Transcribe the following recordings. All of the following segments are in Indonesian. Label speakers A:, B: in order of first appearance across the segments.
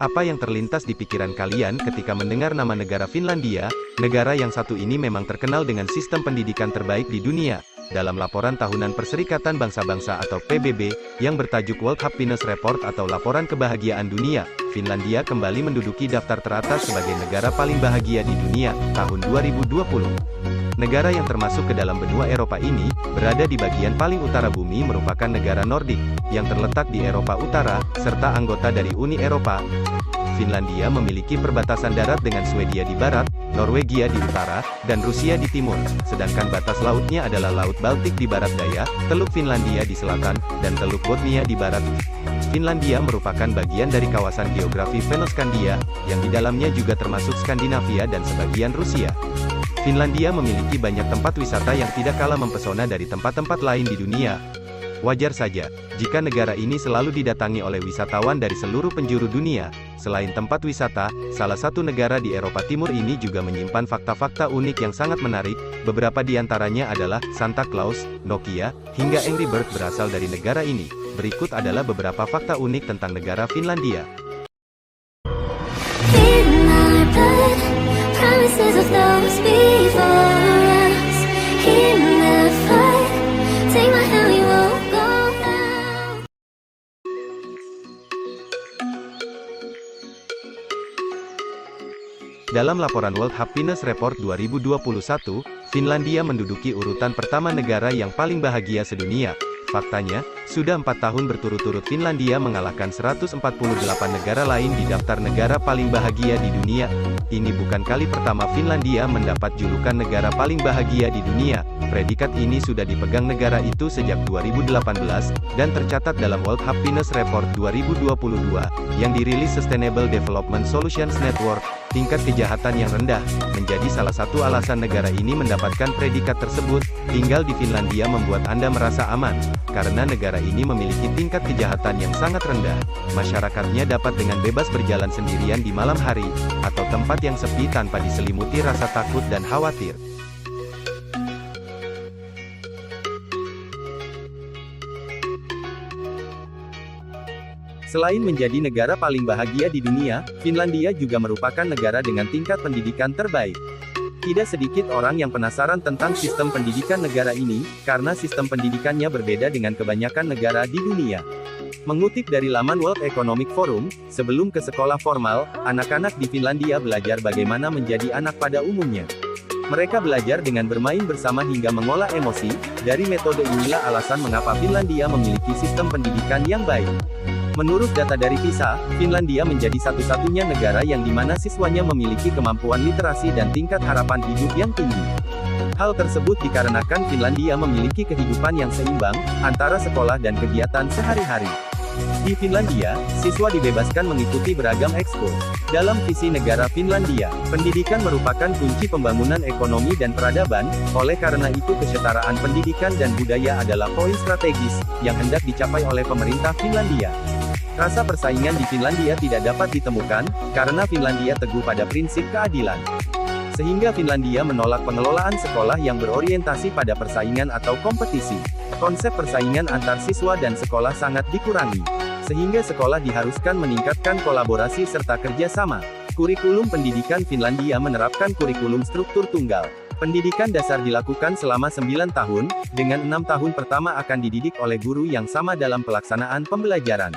A: Apa yang terlintas di pikiran kalian ketika mendengar nama negara Finlandia? Negara yang satu ini memang terkenal dengan sistem pendidikan terbaik di dunia. Dalam laporan tahunan Perserikatan Bangsa-Bangsa atau PBB, yang bertajuk World Happiness Report atau Laporan Kebahagiaan Dunia, Finlandia kembali menduduki daftar teratas sebagai negara paling bahagia di dunia, tahun 2020. Negara yang termasuk ke dalam benua Eropa ini, berada di bagian paling utara bumi merupakan negara Nordik, yang terletak di Eropa Utara, serta anggota dari Uni Eropa. Finlandia memiliki perbatasan darat dengan Swedia di barat, Norwegia di utara, dan Rusia di timur, sedangkan batas lautnya adalah Laut Baltik di barat daya, Teluk Finlandia di selatan, dan Teluk Bothnia di barat. Finlandia merupakan bagian dari kawasan geografi Fennoskandia, yang di dalamnya juga termasuk Skandinavia dan sebagian Rusia. Finlandia memiliki banyak tempat wisata yang tidak kalah mempesona dari tempat-tempat lain di dunia. Wajar saja, jika negara ini selalu didatangi oleh wisatawan dari seluruh penjuru dunia. Selain tempat wisata, salah satu negara di Eropa Timur ini juga menyimpan fakta-fakta unik yang sangat menarik. Beberapa di antaranya adalah Santa Claus, Nokia, hingga Angry Bird berasal dari negara ini. Berikut adalah beberapa fakta unik tentang negara Finlandia.
B: Promises of those before us in the fight. Take my hand, we won't go down.
A: Dalam laporan World Happiness Report 2021, Finlandia menduduki urutan pertama negara yang paling bahagia sedunia. Faktanya, sudah 4 tahun berturut-turut Finlandia mengalahkan 148 negara lain di daftar negara paling bahagia di dunia. Ini bukan kali pertama Finlandia mendapat julukan negara paling bahagia di dunia. Predikat ini sudah dipegang negara itu sejak 2018, dan tercatat dalam World Happiness Report 2022, yang dirilis Sustainable Development Solutions Network. Tingkat kejahatan yang rendah, menjadi salah satu alasan negara ini mendapatkan predikat tersebut. Tinggal di Finlandia membuat Anda merasa aman, karena negara ini memiliki tingkat kejahatan yang sangat rendah. Masyarakatnya dapat dengan bebas berjalan sendirian di malam hari, atau tempat yang sepi tanpa diselimuti rasa takut dan khawatir. Selain menjadi negara paling bahagia di dunia, Finlandia juga merupakan negara dengan tingkat pendidikan terbaik. Tidak sedikit orang yang penasaran tentang sistem pendidikan negara ini, karena sistem pendidikannya berbeda dengan kebanyakan negara di dunia. Mengutip dari laman World Economic Forum, sebelum ke sekolah formal, anak-anak di Finlandia belajar bagaimana menjadi anak pada umumnya. Mereka belajar dengan bermain bersama hingga mengolah emosi. Dari metode inilah alasan mengapa Finlandia memiliki sistem pendidikan yang baik. Menurut data dari PISA, Finlandia menjadi satu-satunya negara yang dimana siswanya memiliki kemampuan literasi dan tingkat harapan hidup yang tinggi. Hal tersebut dikarenakan Finlandia memiliki kehidupan yang seimbang, antara sekolah dan kegiatan sehari-hari. Di Finlandia, siswa dibebaskan mengikuti beragam ekskul. Dalam visi negara Finlandia, pendidikan merupakan kunci pembangunan ekonomi dan peradaban. Oleh karena itu kesetaraan pendidikan dan budaya adalah poin strategis, yang hendak dicapai oleh pemerintah Finlandia. Rasa persaingan di Finlandia tidak dapat ditemukan, karena Finlandia teguh pada prinsip keadilan. Sehingga Finlandia menolak pengelolaan sekolah yang berorientasi pada persaingan atau kompetisi. Konsep persaingan antar siswa dan sekolah sangat dikurangi. Sehingga sekolah diharuskan meningkatkan kolaborasi serta kerjasama. Kurikulum pendidikan Finlandia menerapkan kurikulum struktur tunggal. Pendidikan dasar dilakukan selama 9 tahun, dengan 6 tahun pertama akan dididik oleh guru yang sama dalam pelaksanaan pembelajaran.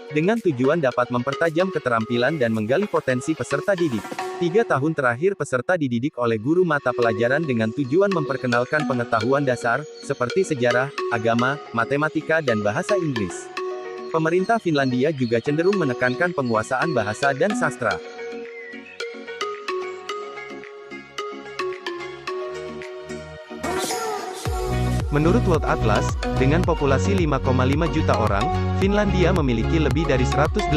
A: Dengan tujuan dapat mempertajam keterampilan dan menggali potensi peserta didik. 3 tahun terakhir peserta dididik oleh guru mata pelajaran dengan tujuan memperkenalkan pengetahuan dasar, seperti sejarah, agama, matematika dan bahasa Inggris. Pemerintah Finlandia juga cenderung menekankan penguasaan bahasa dan sastra. Menurut World Atlas, dengan populasi 5,5 juta orang, Finlandia memiliki lebih dari 187.000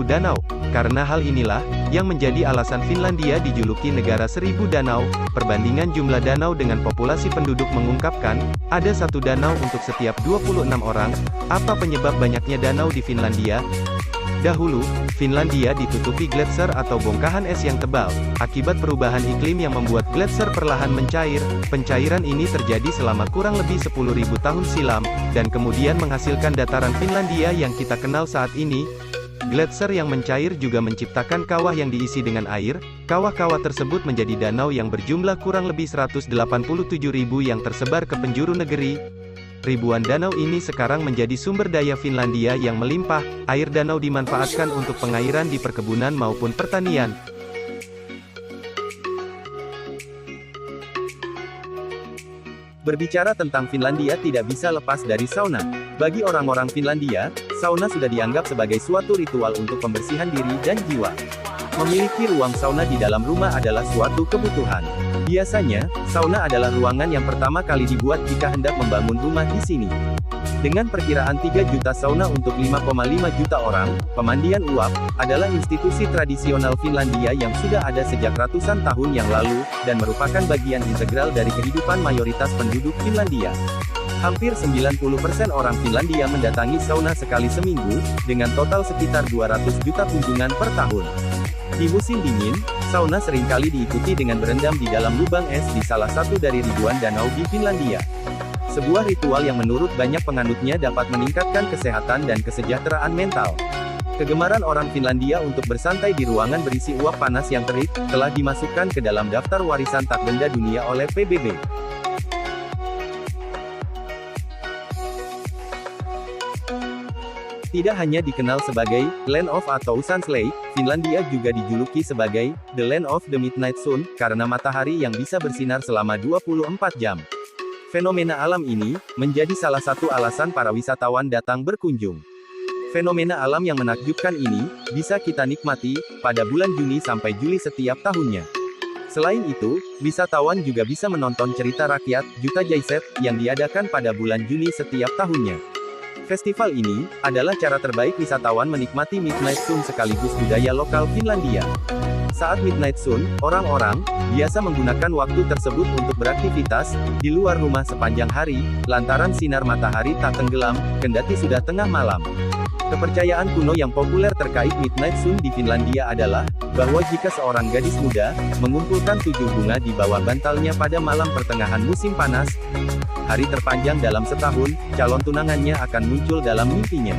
A: danau. Karena hal inilah, yang menjadi alasan Finlandia dijuluki negara 1000 danau. Perbandingan jumlah danau dengan populasi penduduk mengungkapkan, ada 1 danau untuk setiap 26 orang. Apa penyebab banyaknya danau di Finlandia? Dahulu, Finlandia ditutupi gletser atau bongkahan es yang tebal. Akibat perubahan iklim yang membuat gletser perlahan mencair, pencairan ini terjadi selama kurang lebih 10.000 tahun silam, dan kemudian menghasilkan dataran Finlandia yang kita kenal saat ini.
C: Gletser yang mencair juga menciptakan kawah yang diisi dengan air. Kawah-kawah tersebut menjadi danau yang berjumlah kurang lebih 187.000 yang tersebar ke penjuru negeri. Ribuan danau ini sekarang menjadi sumber daya Finlandia yang melimpah. Air danau dimanfaatkan untuk pengairan di perkebunan maupun pertanian.
A: Berbicara tentang Finlandia tidak bisa lepas dari sauna. Bagi orang-orang Finlandia, sauna sudah dianggap sebagai suatu ritual untuk pembersihan diri dan jiwa. Memiliki ruang sauna di dalam rumah adalah suatu kebutuhan. Biasanya, sauna adalah ruangan yang pertama kali dibuat jika hendak membangun rumah di sini. Dengan perkiraan 3 juta sauna untuk 5,5 juta orang, pemandian uap adalah institusi tradisional Finlandia yang sudah ada sejak ratusan tahun yang lalu, dan merupakan bagian integral dari kehidupan mayoritas penduduk Finlandia. Hampir 90% orang Finlandia mendatangi sauna sekali seminggu, dengan total sekitar 200 juta kunjungan per tahun. Di musim dingin, sauna seringkali diikuti dengan berendam di dalam lubang es di salah satu dari ribuan danau di Finlandia. Sebuah ritual yang menurut banyak penganutnya dapat meningkatkan kesehatan dan kesejahteraan mental. Kegemaran orang Finlandia untuk bersantai di ruangan berisi uap panas yang terik, telah dimasukkan ke dalam daftar warisan tak benda dunia oleh PBB. Tidak hanya dikenal sebagai Land of a Thousand Lakes, Finlandia juga dijuluki sebagai The Land of the Midnight Sun, karena matahari yang bisa bersinar selama 24 jam. Fenomena alam ini menjadi salah satu alasan para wisatawan datang berkunjung. Fenomena alam yang menakjubkan ini bisa kita nikmati pada bulan Juni sampai Juli setiap tahunnya. Selain itu, wisatawan juga bisa menonton cerita rakyat Juta Jaiset yang diadakan pada bulan Juni setiap tahunnya. Festival ini adalah cara terbaik wisatawan menikmati Midnight Sun sekaligus budaya lokal Finlandia. Saat Midnight Sun, orang-orang biasa menggunakan waktu tersebut untuk beraktivitas di luar rumah sepanjang hari, lantaran sinar matahari tak tenggelam, kendati sudah tengah malam. Kepercayaan kuno yang populer terkait Midnight Sun di Finlandia adalah bahwa jika seorang gadis muda mengumpulkan 7 bunga di bawah bantalnya pada malam pertengahan musim panas, hari terpanjang dalam setahun, calon tunangannya akan muncul dalam mimpinya.